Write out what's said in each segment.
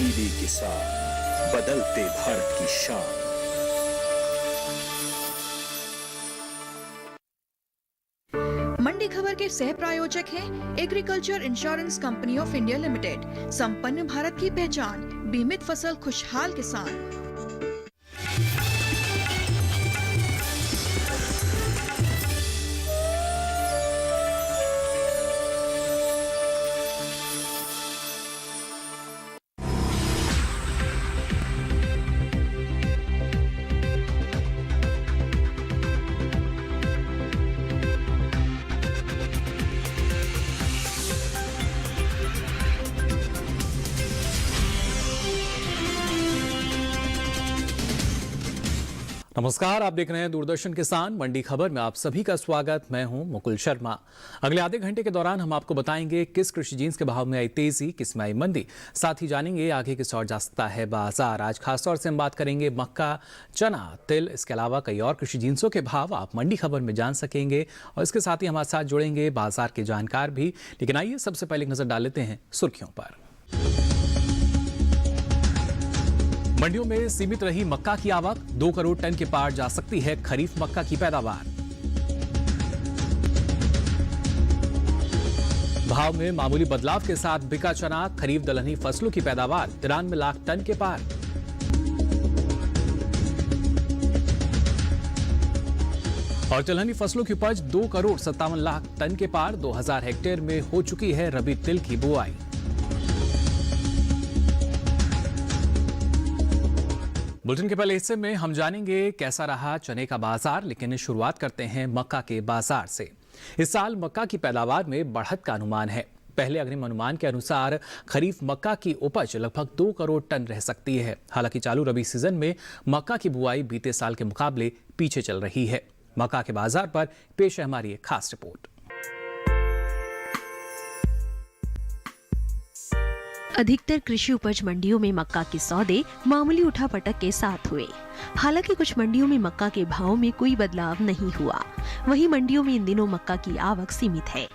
तब्दीली के साथ बदलते भारत की शान। मंडी खबर के सह प्रायोजक हैं agriculture insurance company of India limited. संपन्न भारत की पहचान, बीमित फसल खुशहाल किसान। नमस्कार, आप देख रहे हैं दूरदर्शन किसान मंडी खबर में आप सभी का स्वागत। मैं हूं मुकुल शर्मा। अगले आधे घंटे के दौरान हम आपको बताएंगे किस कृषि जीन्स के भाव में आई तेजी, किस में आई मंदी। साथ ही जानेंगे आगे किस ओर जा सकता है बाजार। आज खासतौर से हम बात करेंगे मक्का, चना, तिल, इसके अलावा कई और कृषि जीन्सों के भाव आप मंडी खबर में जान सकेंगे और इसके साथ ही हमारे साथ जुड़ेंगे बाजार के जानकार भी। लेकिन आइए सबसे पहले एक नजर डाल लेते हैं सुर्खियों पर। मंडियों में सीमित रही मक्का की आवक, 2 करोड़ टन के पार जा सकती है खरीफ मक्का की पैदावार। भाव में मामूली बदलाव के साथ बिका चना, खरीफ दलहनी फसलों की पैदावार 93 लाख टन के पार। और तिलहनी फसलों की उपज 2 करोड़ 57 लाख टन के पार। 2000 हेक्टेयर में हो चुकी है रबी तिल की बुआई। बुलेटिन के पहले हिस्से में हम जानेंगे कैसा रहा चने का बाजार, लेकिन शुरुआत करते हैं मक्का के बाजार से। इस साल मक्का की पैदावार में बढ़त का अनुमान है। पहले अग्रिम अनुमान के अनुसार खरीफ मक्का की उपज लगभग 2 करोड़ टन रह सकती है। हालांकि चालू रबी सीजन में मक्का की बुआई बीते साल के मुकाबले पीछे चल रही है। मक्का के बाजार पर पेश है हमारी एक खास रिपोर्ट। अधिकतर कृषि उपज मंडियों में मक्का के सौदे मामूली उठापटक के साथ हुए। हालांकि कुछ मंडियों में मक्का के भाव में कोई बदलाव नहीं हुआ। वहीं मंडियों में इन दिनों मक्का की आवक सीमित है।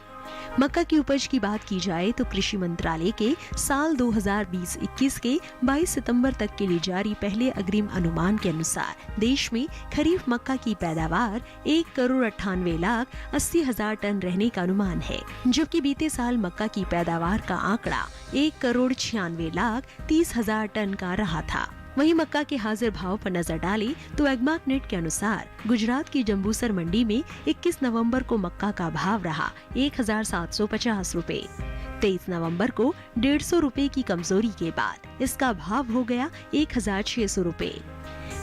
मक्का की उपज की बात की जाए तो कृषि मंत्रालय के साल 2020-21 के 22 सितंबर तक के लिए जारी पहले अग्रिम अनुमान के अनुसार देश में खरीफ मक्का की पैदावार 1 करोड़ 98 लाख 80 हजार टन रहने का अनुमान है, जबकि बीते साल मक्का की पैदावार का आंकड़ा 1 करोड़ 96 लाख 30 हजार टन का रहा था। वहीं मक्का के हाजिर भाव पर नजर डालें तो एग्मार्क नेट के अनुसार गुजरात की जंबूसर मंडी में 21 नवंबर को मक्का का भाव रहा 1750 रुपए। 23 नवंबर को 150 रुपए की कमजोरी के बाद इसका भाव हो गया 1600 रुपए।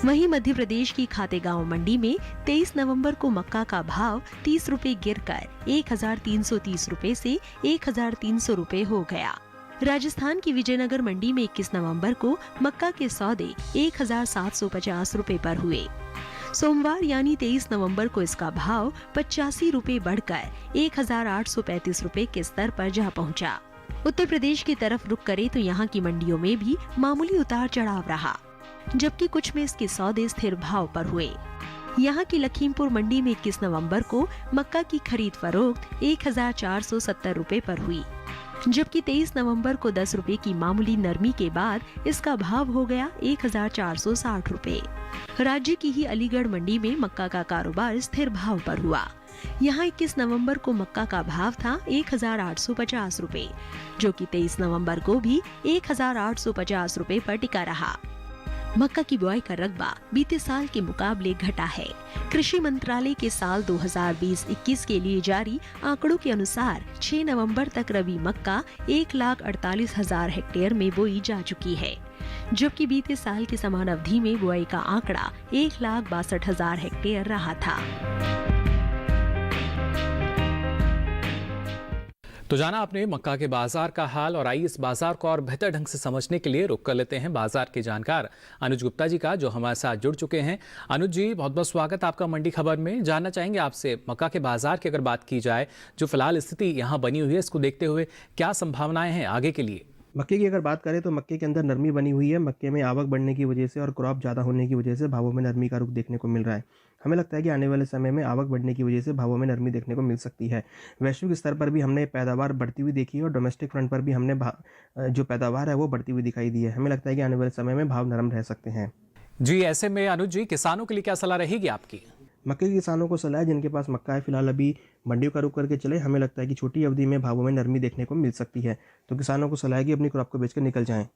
वहीं मध्य प्रदेश की खातेगांव मंडी में 23 नवंबर को मक्का का भाव 30 रुपए गिरकर 1330 रुपए से 1300 रुपए हो गया। राजस्थान की विजयनगर मंडी में 21 नवंबर को मक्का के सौदे 1750 रुपए पर हुए। सोमवार यानी 23 नवंबर को इसका भाव 85 रुपए बढ़कर 1835 रुपए के स्तर पर जा पहुंचा। उत्तर प्रदेश की तरफ रुख करे तो यहाँ की मंडियों में भी मामूली उतार चढ़ाव रहा, जबकि कुछ में इसके सौदे स्थिर भाव पर हुए। यहाँ की लखीमपुर मंडी में 21 नवंबर को मक्का की खरीद फरोख्त 1470 रुपए पर हुई, जबकि 23 नवंबर को 10 रुपए की मामूली नरमी के बाद इसका भाव हो गया 1460 रुपए। राज्य की ही अलीगढ़ मंडी में मक्का का कारोबार स्थिर भाव पर हुआ। यहाँ 21 नवंबर को मक्का का भाव था 1850 रुपए, जो कि 23 नवंबर को भी 1850 रुपए पर टिका रहा। मक्का की बुआई का रकबा बीते साल के मुकाबले घटा है। कृषि मंत्रालय के साल 2020-21 के लिए जारी आंकड़ों के अनुसार 6 नवंबर तक रबी मक्का 1,48,000 हेक्टेयर में बोई जा चुकी है, जबकि बीते साल की समान अवधि में बुआई का आंकड़ा 1,62,000 हेक्टेयर रहा था। तो जाना आपने मक्का के बाजार का हाल, और आइए इस बाजार को और बेहतर ढंग से समझने के लिए रुक कर लेते हैं बाजार के जानकार अनुज गुप्ता जी का, जो हमारे साथ जुड़ चुके हैं। अनुज जी, बहुत बहुत स्वागत आपका मंडी खबर में। जानना चाहेंगे आपसे मक्का के बाजार की अगर बात की जाए, जो फिलहाल स्थिति यहाँ बनी हुई है, इसको देखते हुए क्या संभावनाएं हैं आगे के लिए? मक्के की अगर बात करें तो मक्के के अंदर नरमी बनी हुई है। मक्के में आवक बढ़ने की वजह से और क्रॉप ज़्यादा होने की वजह से भावों में नरमी का रुख देखने को मिल रहा है। हमें लगता है कि आने वाले समय में आवक बढ़ने की वजह से भावों में नरमी देखने को मिल सकती है। वैश्विक स्तर पर भी हमने पैदावार बढ़ती हुई देखी है और डोमेस्टिक फ्रंट पर भी हमने जो पैदावार है वो बढ़ती हुई दिखाई दी है। हमें लगता है कि आने वाले समय में भाव नरम रह सकते हैं। जी, ऐसे में अनुज जी, किसानों के लिए क्या सलाह रहेगी आपकी? मक्के के किसानों को सलाह है, जिनके पास मक्का है फिलहाल अभी मंडियों का रुख करके चले। हमें लगता है कि छोटी अवधि में भावों में नरमी देखने को मिल सकती है, तो किसानों को सलाह है कि अपनी क्रॉप को बेचकर निकल जाएं।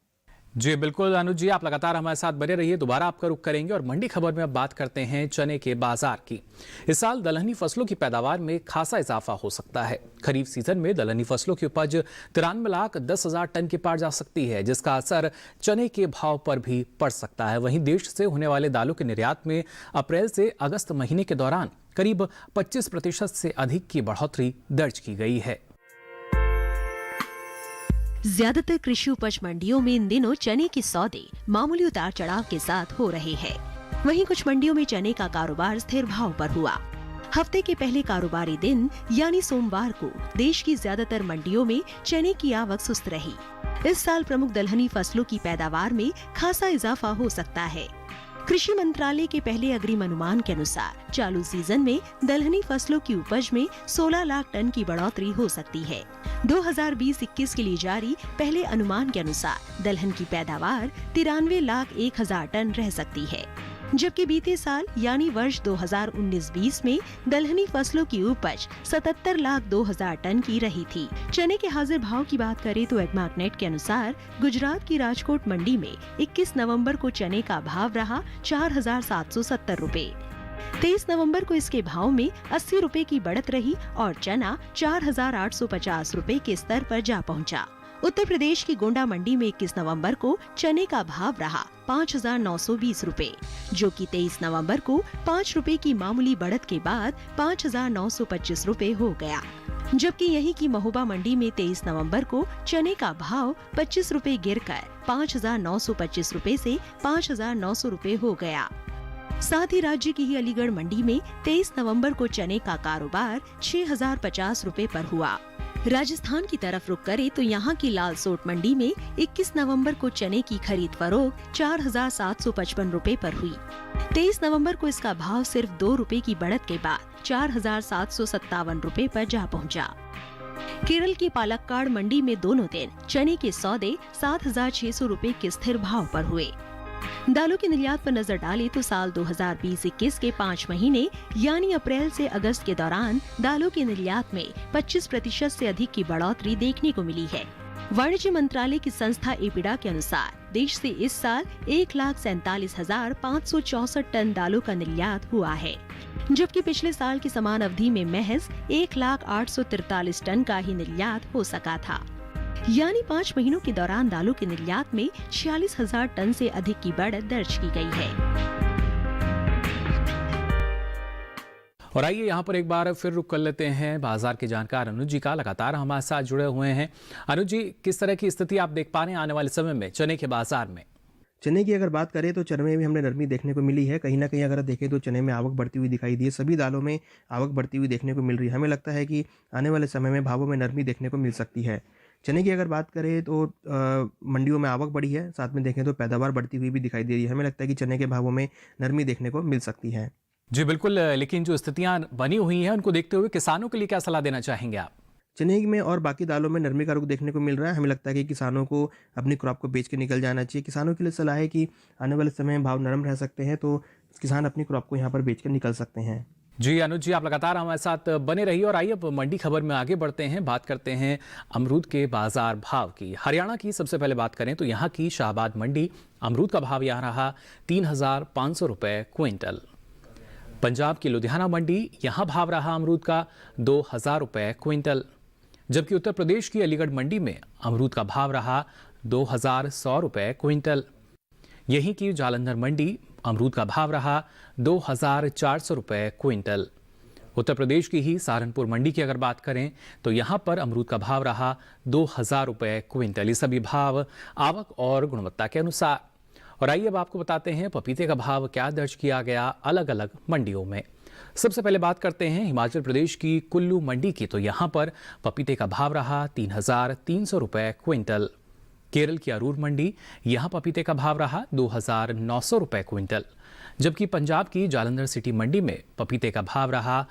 जी बिल्कुल अनुज जी, आप लगातार हमारे साथ बने रहिए। दोबारा आपका रुख करेंगे और मंडी खबर में अब बात करते हैं चने के बाजार की। इस साल दलहनी फसलों की पैदावार में खासा इजाफा हो सकता है। खरीफ सीजन में दलहनी फसलों की उपज 93,10,000 टन के पार जा सकती है, जिसका असर चने के भाव पर भी पड़ सकता है। वहीं देश से होने वाले दालों के निर्यात में अप्रैल से अगस्त महीने के दौरान करीब 25% से अधिक की बढ़ोतरी दर्ज की गई है। ज्यादातर कृषि उपज मंडियों में इन दिनों चने के सौदे मामूली उतार चढ़ाव के साथ हो रहे हैं। वहीं कुछ मंडियों में चने का कारोबार स्थिर भाव पर हुआ। हफ्ते के पहले कारोबारी दिन यानी सोमवार को देश की ज्यादातर मंडियों में चने की आवक सुस्त रही। इस साल प्रमुख दलहनी फसलों की पैदावार में खासा इजाफा हो सकता है। कृषि मंत्रालय के पहले अग्रिम अनुमान के अनुसार चालू सीजन में दलहनी फसलों की उपज में 16 लाख टन की बढ़ोतरी हो सकती है। 2020-21 के लिए जारी पहले अनुमान के अनुसार दलहन की पैदावार 93,01,000 टन रह सकती है, जबकि बीते साल यानी वर्ष 2019-20 में दलहनी फसलों की उपज 77,02,000 टन की रही थी। चने के हाजिर भाव की बात करें तो एग्मार्कनेट के अनुसार गुजरात की राजकोट मंडी में 21 नवंबर को चने का भाव रहा 4,770 रुपए। 23 नवंबर को इसके भाव में 80 रुपए की बढ़त रही और चना 4,850 रुपए के स्तर पर जा पहुंचा। उत्तर प्रदेश की गोंडा मंडी में 21 नवंबर को चने का भाव रहा 5,920 रुपए, जो कि 23 नवंबर को 5 रुपए की मामूली बढ़त के बाद 5,925 रुपए हो गया। जबकि यहीं की महोबा मंडी में 23 नवंबर को चने का भाव 25 रुपए गिरकर 5,925 रुपए से 5,900 रुपए हो गया। साथ ही राज्य की ही अलीगढ़ मंडी में 23 नवंबर को चने का कारोबार 6,050 रुपए पर हुआ। राजस्थान की तरफ रुख करे तो यहाँ की लालसोट मंडी में 21 नवंबर को चने की खरीद फरोख्त 4,755 रुपए पर हुई। 23 नवंबर को इसका भाव सिर्फ 2 रुपए की बढ़त के बाद 4,757 रुपए पर जा पहुँचा। केरल की पालक्काड़ मंडी में दोनों दिन चने के सौदे 7,600 रुपए के स्थिर भाव पर हुए। दालों के निर्यात पर नजर डालें तो साल 2020-21 के 5 महीने यानी अप्रैल से अगस्त के दौरान दालों के निर्यात में 25% से अधिक की बढ़ोतरी देखने को मिली है। वाणिज्य मंत्रालय की संस्था एपिडा के अनुसार देश से इस साल 1,47,564 टन दालों का निर्यात हुआ है, जबकि पिछले साल की समान अवधि में महज 1,08,43 टन का ही निर्यात हो सका था। यानी 5 महीनों के दौरान दालों के निर्यात में 46,000 टन से अधिक की बढ़त दर्ज की गई है। और आइए यहाँ पर एक बार फिर रुक कर लेते हैं बाजार के जानकार अनुज जी का। लगातार हमारे साथ जुड़े हुए हैं। अनुज जी, किस तरह की स्थिति आप देख पा रहे हैं आने वाले समय में चने के बाजार में? चने की अगर बात करें तो चने में भी हमने नरमी देखने को मिली है। कहीं ना कहीं अगर देखें तो चने में आवक बढ़ती हुई दिखाई दी है। सभी दालों में आवक बढ़ती हुई देखने को मिल रही है। हमें लगता है कि आने वाले समय में भावों में नरमी देखने को मिल सकती है। चने की अगर बात करें तो मंडियों में आवक बढ़ी है, साथ में देखें तो पैदावार बढ़ती हुई भी दिखाई दे रही है। हमें लगता है कि चने के भावों में नरमी देखने को मिल सकती है। जी बिल्कुल, लेकिन जो स्थितियां बनी हुई हैं उनको देखते हुए किसानों के लिए क्या सलाह देना चाहेंगे आप? चने में और बाकी दालों में नरमी का रुख देखने को मिल रहा है। हमें लगता है कि किसानों को अपनी क्रॉप को बेच के निकल जाना चाहिए। किसानों के लिए सलाह है कि आने वाले समय में भाव नरम रह सकते हैं, तो किसान अपनी क्रॉप को यहाँ पर बेच कर निकल सकते हैं। जी अनुज जी, आप लगातार हमारे साथ बने रहिए। और आइए अब मंडी खबर में आगे बढ़ते हैं, बात करते हैं अमरूद के बाजार भाव की। हरियाणा की सबसे पहले बात करें तो यहाँ की शाहबाद मंडी अमरूद का भाव यहाँ रहा 3,500 रुपए क्विंटल। पंजाब की लुधियाना मंडी यहाँ भाव रहा अमरूद का 2,000 रुपए क्विंटल। जबकि उत्तर प्रदेश की अलीगढ़ मंडी में अमरूद का भाव रहा 2,100 रुपए क्विंटल। यहीं की जालंधर मंडी अमरूद का भाव रहा 2,400 रुपए क्विंटल। उत्तर प्रदेश की ही सहारनपुर मंडी की अगर बात करें तो यहाँ पर अमरूद का भाव रहा 2,000 रुपए क्विंटल। ये सभी भाव आवक और गुणवत्ता के अनुसार। और आइए अब आपको बताते हैं पपीते का भाव क्या दर्ज किया गया अलग अलग मंडियों में। सबसे पहले बात करते हैं हिमाचल प्रदेश की कुल्लू मंडी की, तो यहाँ पर पपीते का भाव रहा 3,300 रुपए क्विंटल। केरल की अरूर मंडी, यहाँ पपीते का भाव रहा 2,900 रुपए क्विंटल। जबकि पंजाब की जालंधर सिटी मंडी में पपीते का भाव रहा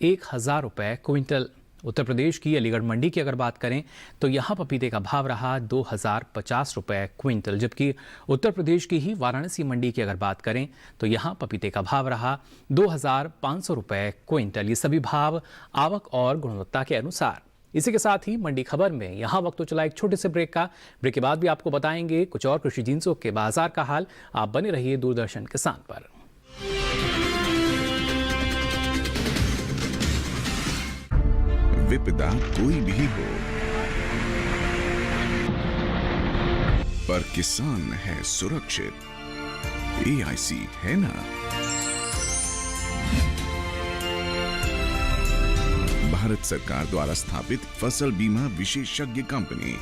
1,000 रुपये क्विंटल। उत्तर प्रदेश की अलीगढ़ मंडी की अगर बात करें तो यहाँ पपीते का भाव रहा 2,050 रुपये क्विंटल। जबकि उत्तर प्रदेश की ही वाराणसी मंडी की अगर बात करें तो यहाँ पपीते का भाव रहा 2,500 रुपये क्विंटल। ये सभी भाव आवक और गुणवत्ता के अनुसार। इसी के साथ ही मंडी खबर में यहाँ वक्त तो चला एक छोटे से ब्रेक का। ब्रेक के बाद भी आपको बताएंगे कुछ और कृषि जिन्सों के बाजार का हाल। आप बने रहिए दूरदर्शन किसान पर। विपदा कोई भी हो, पर किसान है सुरक्षित। AIC है ना। भारत सरकार द्वारा स्थापित फसल बीमा विशेषज्ञ कंपनी।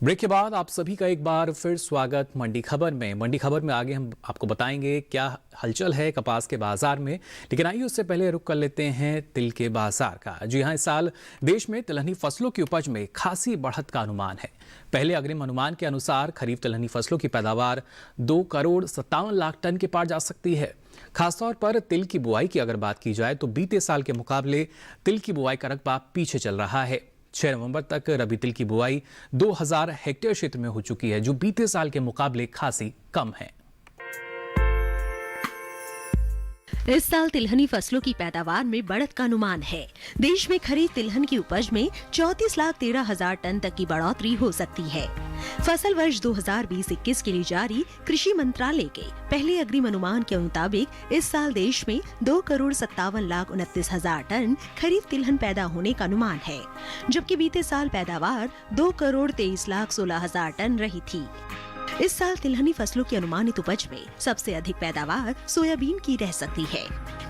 ब्रेक के बाद आप सभी का एक बार फिर स्वागत मंडी खबर में। मंडी खबर में आगे हम आपको बताएंगे क्या हलचल है कपास के बाजार में, लेकिन आइए उससे पहले रुक कर लेते हैं तिल के बाजार का। जी हाँ, इस साल देश में तिलहनी फसलों की उपज में खासी बढ़त का अनुमान है। पहले अग्रिम अनुमान के अनुसार खरीफ तिलहनी फसलों की पैदावार 2,57,00,000 टन के पार जा सकती है। खासतौर पर तिल की बुआई की अगर बात की जाए तो बीते साल के मुकाबले तिल की बुआई का रकबा पीछे चल रहा है। 6 नवंबर तक रबी तिल की बुआई 2,000 हेक्टेयर क्षेत्र में हो चुकी है, जो बीते साल के मुकाबले खासी कम है। इस साल तिलहनी फसलों की पैदावार में बढ़त का अनुमान है। देश में खरीफ तिलहन की उपज में 34,13,000 टन तक की बढ़ोतरी हो सकती है। फसल वर्ष 2020-21 के लिए जारी कृषि मंत्रालय के पहले अग्रिम अनुमान के मुताबिक इस साल देश में 2,57,29,000 टन खरीफ तिलहन पैदा होने का अनुमान है, जबकि बीते साल पैदावार 2,23,16,000 टन रही थी। इस साल तिलहनी फसलों की अनुमानित उपज में सबसे अधिक पैदावार सोयाबीन की रह सकती है।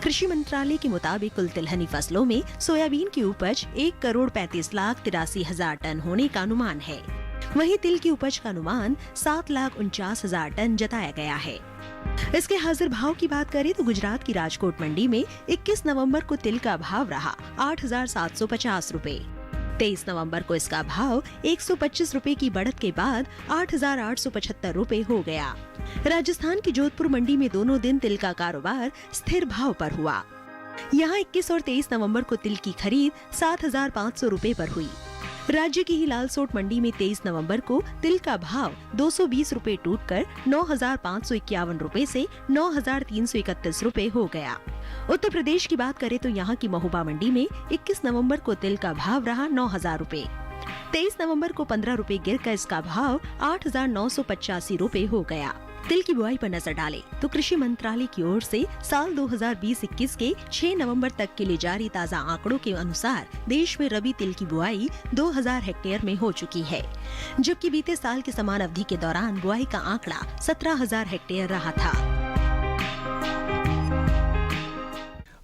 कृषि मंत्रालय के मुताबिक कुल तिलहनी फसलों में सोयाबीन की उपज 1,35,83,000 टन होने का अनुमान है। वहीं तिल की उपज का अनुमान 7,49,000 टन जताया गया है। इसके हाजिर भाव की बात करें तो गुजरात की राजकोट मंडी में 21 नवंबर को तिल का भाव रहा 8,750 रुपए। 23 नवंबर को इसका भाव 125 रुपए की बढ़त के बाद 8,875 रुपए हो गया। राजस्थान की जोधपुर मंडी में दोनों दिन तिल का कारोबार स्थिर भाव पर हुआ। यहाँ 21 और 23 नवंबर को तिल की खरीद 7,500 रुपए पर हुई। राज्य की ही लालसोट मंडी में 23 नवंबर को तिल का भाव 220 रुपए टूटकर 9,551 रुपए से 9,331 रुपए हो गया। उत्तर प्रदेश की बात करें तो यहाँ की महोबा मंडी में 21 नवंबर को तिल का भाव रहा 9,000 रुपए। 23 नवंबर को 15 रुपए गिरकर इसका भाव 8,985 रुपए हो गया। तिल की बुआई पर नजर डालें तो कृषि मंत्रालय की ओर से साल 2020-21 के 6 नवंबर तक के लिए जारी ताज़ा आंकड़ों के अनुसार देश में रबी तिल की बुआई 2,000 हेक्टेयर में हो चुकी है, जबकि बीते साल के समान अवधि के दौरान बुआई का आंकड़ा 17,000 हेक्टेयर रहा था।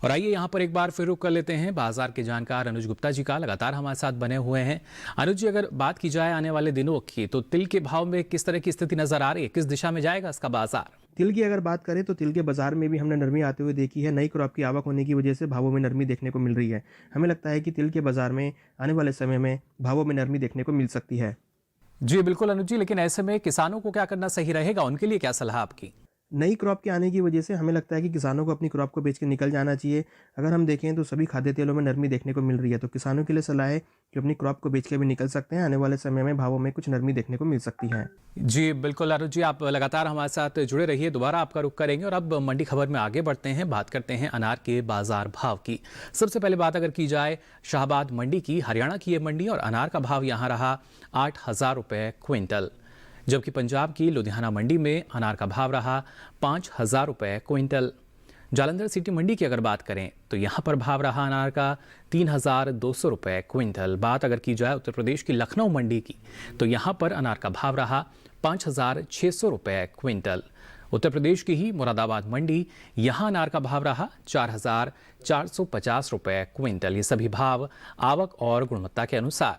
और आइए यहाँ पर एक बार फिर रुक कर लेते हैं बाजार के जानकार अनुज गुप्ता जी का। लगातार हमारे साथ बने हुए हैं। अनुज जी, अगर बात की जाए आने वाले दिनों की तो तिल के भाव में किस तरह की स्थिति नजर आ रही है, किस दिशा में जाएगा इसका बाजार? तिल की अगर बात करें तो तिल के बाजार में भी हमने नरमी आते हुए देखी है। नई क्रॉप की आवक होने की वजह से भावों में नरमी देखने को मिल रही है। हमें लगता है कि तिल के बाजार में आने वाले समय में भावों में नरमी देखने को मिल सकती है। जी बिल्कुल अनुज जी, लेकिन ऐसे में किसानों को क्या करना सही रहेगा, उनके लिए क्या सलाह आपकी? नई क्रॉप के आने की वजह से हमें लगता है कि किसानों को अपनी क्रॉप को बेच के निकल जाना चाहिए। अगर हम देखें तो सभी खाद्य तेलों में नरमी देखने को मिल रही है, तो किसानों के लिए सलाह है कि अपनी क्रॉप को बेच के भी निकल सकते हैं। आने वाले समय में भावों में कुछ नरमी देखने को मिल सकती है। जी बिल्कुल अनुज जी, आप लगातार हमारे साथ जुड़े रहिए। दोबारा आपका रुख करेंगे और अब मंडी खबर में आगे बढ़ते हैं, बात करते हैं अनार के बाजार भाव की। सबसे पहले बात अगर की जाए शाहबाद मंडी की, हरियाणा की ये मंडी, और अनार का भाव यहाँ रहा 8,000 रुपये क्विंटल। जबकि पंजाब की लुधियाना मंडी में अनार का भाव रहा 5,000 रुपये क्विंटल। जालंधर सिटी मंडी की अगर बात करें तो यहाँ पर भाव रहा अनार का 3,200 रुपये क्विंटल। बात अगर की जाए उत्तर प्रदेश की लखनऊ मंडी की तो यहाँ पर अनार का भाव रहा 5,600 रुपये क्विंटल। उत्तर प्रदेश की ही मुरादाबाद मंडी, यहाँ अनार का भाव रहा 4,450 रुपये क्विंटल। ये सभी भाव आवक और गुणवत्ता के अनुसार।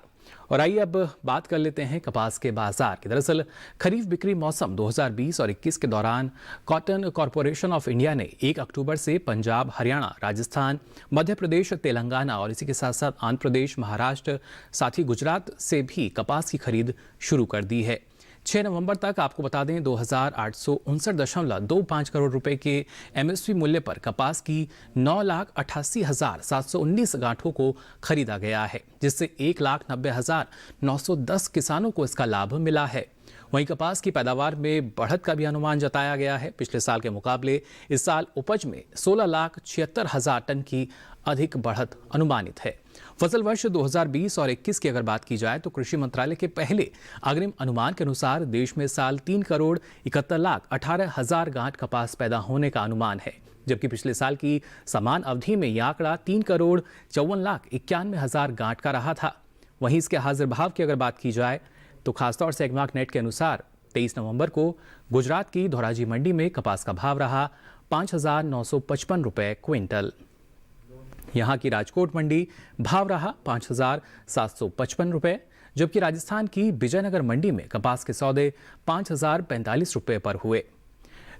और आइए अब बात कर लेते हैं कपास के बाजार की। दरअसल खरीफ बिक्री मौसम 2020 और 21 के दौरान कॉटन कॉरपोरेशन ऑफ इंडिया ने 1 अक्टूबर से पंजाब, हरियाणा, राजस्थान, मध्य प्रदेश, तेलंगाना और इसी के साथ साथ आंध्र प्रदेश, महाराष्ट्र, साथ ही गुजरात से भी कपास की खरीद शुरू कर दी है। 6 नवंबर तक आपको बता दें 2,859.25 करोड़ रुपए के एमएसपी मूल्य पर कपास की 9,88,719 गांठों को खरीदा गया है, जिससे 1,90,910 किसानों को इसका लाभ मिला है। वहीं कपास की पैदावार में बढ़त का भी अनुमान जताया गया है। पिछले साल के मुकाबले इस साल उपज में 16,76,000 टन की अधिक बढ़त अनुमानित है। फसल वर्ष 2020 और 21 की अगर बात की जाए तो कृषि मंत्रालय के पहले अग्रिम अनुमान के अनुसार देश में साल 3,71,18,000 गांठ कपास पैदा होने का अनुमान है, जबकि पिछले साल की समान अवधि में यह आंकड़ा 3,54,91,000 गांठ का रहा था। वहीं इसके हाजिर भाव की अगर बात की जाए तो खासतौर से एग्मार्क नेट के अनुसार 23 नवंबर को गुजरात की धोराजी मंडी में कपास का भाव रहा 5,955 रुपए क्विंटल। यहां की राजकोट मंडी भाव रहा 5,755 रुपए, जबकि राजस्थान की विजयनगर मंडी में कपास के सौदे 5,045 रुपए पर हुए।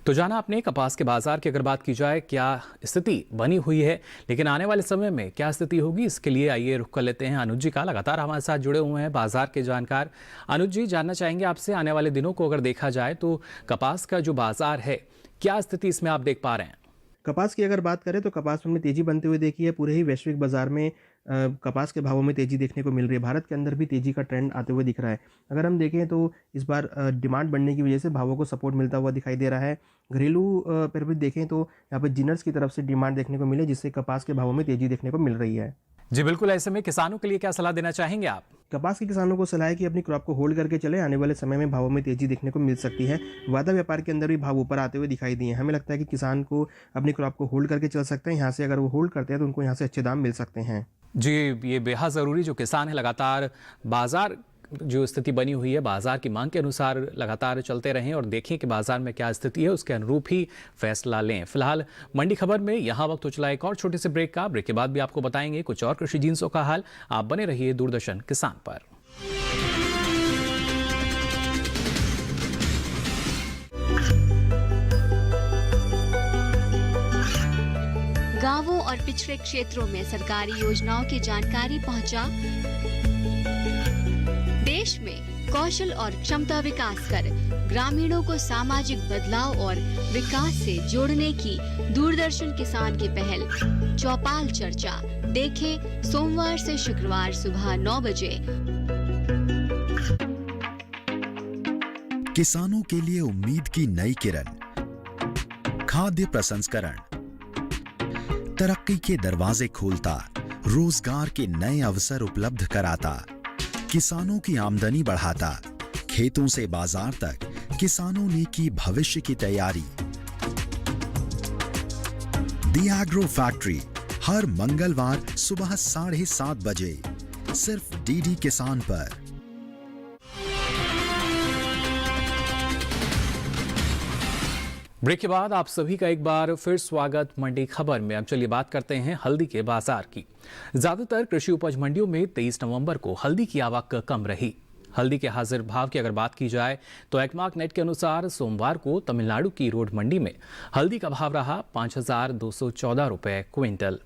तो जाना आपने कपास के बाजार की अगर बात की जाए क्या स्थिति बनी हुई है, लेकिन आने वाले समय में क्या स्थिति होगी, इसके लिए आइए रुख कर लेते हैं अनुज जी का। लगातार हमारे साथ जुड़े हुए हैं बाजार के जानकार। अनुज जी, जानना चाहेंगे आपसे आने वाले दिनों को अगर देखा जाए तो कपास का जो बाजार है क्या स्थिति इसमें आप देख पा रहे हैं? कपास की अगर बात करें तो कपास में तेज़ी बनते हुए देखी है। पूरे ही वैश्विक बाजार में कपास के भावों में तेज़ी देखने को मिल रही है। भारत के अंदर भी तेज़ी का ट्रेंड आते हुए दिख रहा है। अगर हम देखें तो इस बार डिमांड बढ़ने की वजह से भावों को सपोर्ट मिलता हुआ दिखाई दे रहा है। घरेलू पर भी देखें तो यहाँ पर जिनर्स की तरफ से डिमांड देखने को मिले, जिससे कपास के भावों में तेज़ी देखने को मिल रही है। जी बिल्कुल, ऐसे में किसानों के लिए क्या सलाह देना चाहेंगे आप? कपास के किसानों को सलाह है कि अपनी क्रॉप को होल्ड करके चले। आने वाले समय में भावों में तेजी देखने को मिल सकती है। वादा व्यापार के अंदर भी भाव ऊपर आते हुए दिखाई दिए। हमें लगता है कि किसान को अपनी क्रॉप को होल्ड करके चल सकते हैं। यहाँ से अगर वो होल्ड करते हैं तो उनको यहाँ से अच्छे दाम मिल सकते हैं। जी, ये बेहद ज़रूरी, जो किसान है लगातार बाजार जो स्थिति बनी हुई है बाजार की मांग के अनुसार लगातार चलते रहें और देखें कि बाजार में क्या स्थिति है, उसके अनुरूप ही फैसला लें। फिलहाल मंडी खबर में यहाँ वक्त हो चला एक और छोटे से ब्रेक का। ब्रेक के बाद भी आपको बताएंगे कुछ और कृषि जिन्सों का हाल। आप बने रहिए दूरदर्शन किसान पर। गांवों और पिछड़े क्षेत्रों में सरकारी योजनाओं की जानकारी पहुंचा। देश में कौशल और क्षमता विकास कर ग्रामीणों को सामाजिक बदलाव और विकास से जोड़ने की दूरदर्शन किसान की पहल चौपाल चर्चा देखें सोमवार से शुक्रवार सुबह 9 बजे। किसानों के लिए उम्मीद की नई किरण, खाद्य प्रसंस्करण, तरक्की के दरवाजे खोलता, रोजगार के नए अवसर उपलब्ध कराता, किसानों की आमदनी बढ़ाता, खेतों से बाजार तक किसानों ने की भविष्य की तैयारी। दी एग्रो फैक्ट्री हर मंगलवार सुबह 7:30 बजे सिर्फ डीडी किसान पर। ब्रेक के बाद आप सभी का एक बार फिर स्वागत मंडी खबर में। अब चलिए बात करते हैं हल्दी के बाजार की। ज्यादातर कृषि उपज मंडियों में 23 नवंबर को हल्दी की आवक कम रही। हल्दी के हाजिर भाव की अगर बात की जाए तो एग्मार्क नेट के अनुसार सोमवार को तमिलनाडु की रोड मंडी में हल्दी का भाव रहा 5,214 रुपए क्विंटल,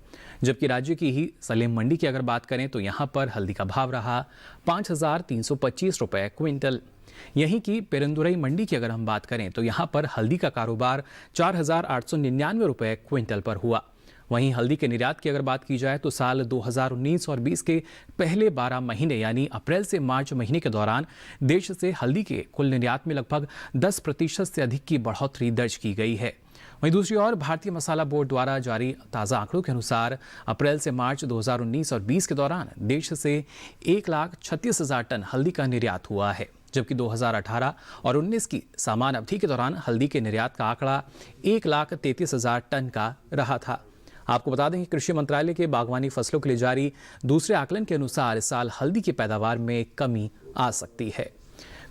जबकि राज्य की ही सलेम मंडी की अगर बात करें तो यहाँ पर हल्दी का भाव रहा 5,325 रुपए क्विंटल। यहीं की पेरंदुरई मंडी की अगर हम बात करें तो यहाँ पर हल्दी का कारोबार 4,899 रुपए क्विंटल पर हुआ। वहीं हल्दी के निर्यात की अगर बात की जाए तो साल 2019 और 20 के पहले 12 महीने यानी अप्रैल से मार्च महीने के दौरान देश से हल्दी के कुल निर्यात में लगभग 10% से अधिक की बढ़ोतरी दर्ज की गई है। वहीं दूसरी ओर भारतीय मसाला बोर्ड द्वारा जारी ताज़ा आंकड़ों के अनुसार अप्रैल से मार्च 2019 और 20 के दौरान देश से 1,36,000 टन हल्दी का निर्यात हुआ है, जबकि 2018 और 19 की समान अवधि के दौरान हल्दी के निर्यात का आंकड़ा 1,33,000 टन का रहा था। आपको बता दें कि कृषि मंत्रालय के बागवानी फसलों के लिए जारी दूसरे आकलन के अनुसार इस साल हल्दी की पैदावार में कमी आ सकती है।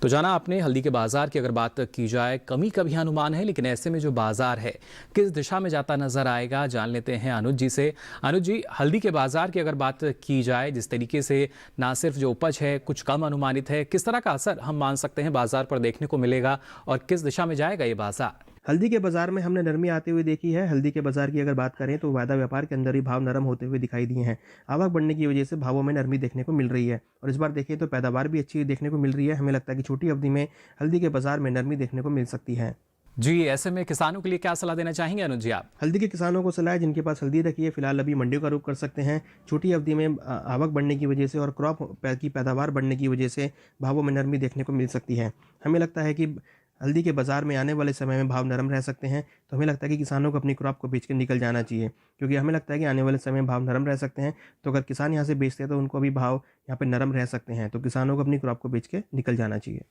तो जाना आपने हल्दी के बाजार की अगर बात की जाए, कमी का भी अनुमान है, लेकिन ऐसे में जो बाजार है किस दिशा में जाता नजर आएगा, जान लेते हैं अनुज जी से। अनुज जी, हल्दी के बाजार की अगर बात की जाए, जिस तरीके से ना सिर्फ जो उपज है कुछ कम अनुमानित है, किस तरह का असर हम मान सकते हैं बाजार पर देखने को मिलेगा और किस दिशा में जाएगा ये बाजार? हल्दी के बाजार में हमने नरमी आते हुए देखी है। हल्दी के बाजार की अगर बात करें तो वायदा व्यापार के अंदर ही भाव नरम होते हुए दिखाई दिए हैं। आवक बढ़ने की वजह से भावों में नरमी देखने को मिल रही है और इस बार देखिए तो पैदावार भी अच्छी देखने को मिल रही है। हमें लगता है कि छोटी अवधि में हल्दी के बाजार में नरमी देखने को मिल सकती है। जी, ऐसे में किसानों के लिए क्या सलाह देना चाहेंगे अनुज जी आप? हल्दी के किसानों को सलाह है, जिनके पास हल्दी रखी है फिलहाल अभी मंडियों का रुख कर सकते हैं। छोटी अवधि में आवक बढ़ने की वजह से और क्रॉप की पैदावार बढ़ने की वजह से भावों में नरमी देखने को मिल सकती है। हमें लगता है कि हल्दी के बाज़ार में आने वाले समय में भाव नरम रह सकते हैं, तो हमें लगता है कि किसानों को अपनी क्रॉप को बेच के निकल जाना चाहिए, क्योंकि हमें लगता है कि आने वाले समय में भाव नरम रह सकते हैं। तो अगर किसान यहाँ से बेचते हैं तो उनको भी भाव यहाँ पे नरम रह सकते हैं, तो किसानों को अपनी क्रॉप को बेच के निकल जाना चाहिए।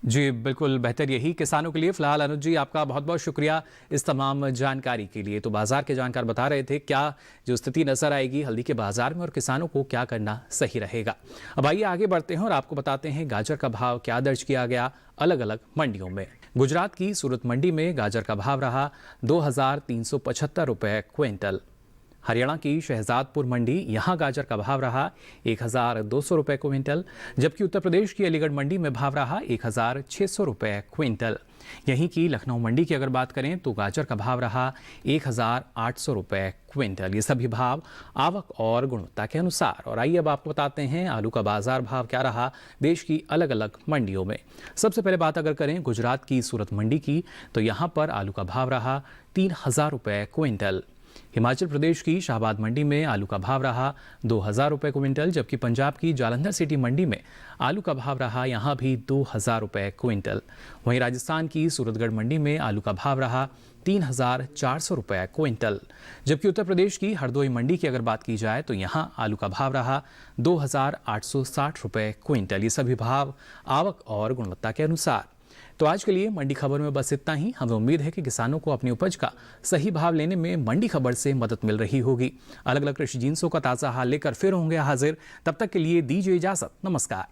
जी बिल्कुल, बेहतर यही किसानों के लिए। फिलहाल अनुज जी आपका बहुत बहुत शुक्रिया इस तमाम जानकारी के लिए। तो बाजार के जानकार बता रहे थे क्या जो स्थिति नजर आएगी हल्दी के बाजार में और किसानों को क्या करना सही रहेगा। अब आइए आगे बढ़ते हैं और आपको बताते हैं गाजर का भाव क्या दर्ज किया गया अलग अलग मंडियों में। गुजरात की सूरत मंडी में गाजर का भाव रहा 2375 रुपये क्विंटल। हरियाणा की शहजादपुर मंडी, यहाँ गाजर का भाव रहा 1200 रुपये क्विंटल, जबकि उत्तर प्रदेश की अलीगढ़ मंडी में भाव रहा 1600 रुपये क्विंटल। यहीं की लखनऊ मंडी की अगर बात करें तो गाजर का भाव रहा 1800 रुपये क्विंटल। ये सभी भाव आवक और गुणवत्ता के अनुसार। और आइए अब आपको बताते हैं आलू का बाजार भाव क्या रहा देश की अलग अलग मंडियों में। सबसे पहले बात अगर करें गुजरात की सूरत मंडी की, तो यहाँ पर आलू का भाव रहा 3000 रुपये क्विंटल। हिमाचल प्रदेश की शाहबाद मंडी में आलू का भाव रहा 2000 रुपये क्विंटल, जबकि पंजाब की जालंधर सिटी मंडी में आलू का भाव रहा यहाँ भी 2000 रुपये क्विंटल। वहीं राजस्थान की सूरतगढ़ मंडी में आलू का भाव रहा 3400 रुपये क्विंटल, जबकि उत्तर प्रदेश की हरदोई मंडी की अगर बात की जाए तो यहाँ आलू का भाव रहा 2860 रुपये क्विंटल। ये सभी भाव आवक और गुणवत्ता के अनुसार। तो आज के लिए मंडी खबर में बस इतना ही। हमें उम्मीद है कि किसानों को अपनी उपज का सही भाव लेने में मंडी खबर से मदद मिल रही होगी। अलग अलग कृषि जिन्सों का ताज़ा हाल लेकर फिर होंगे हाजिर। तब तक के लिए दीजिए इजाजत। नमस्कार।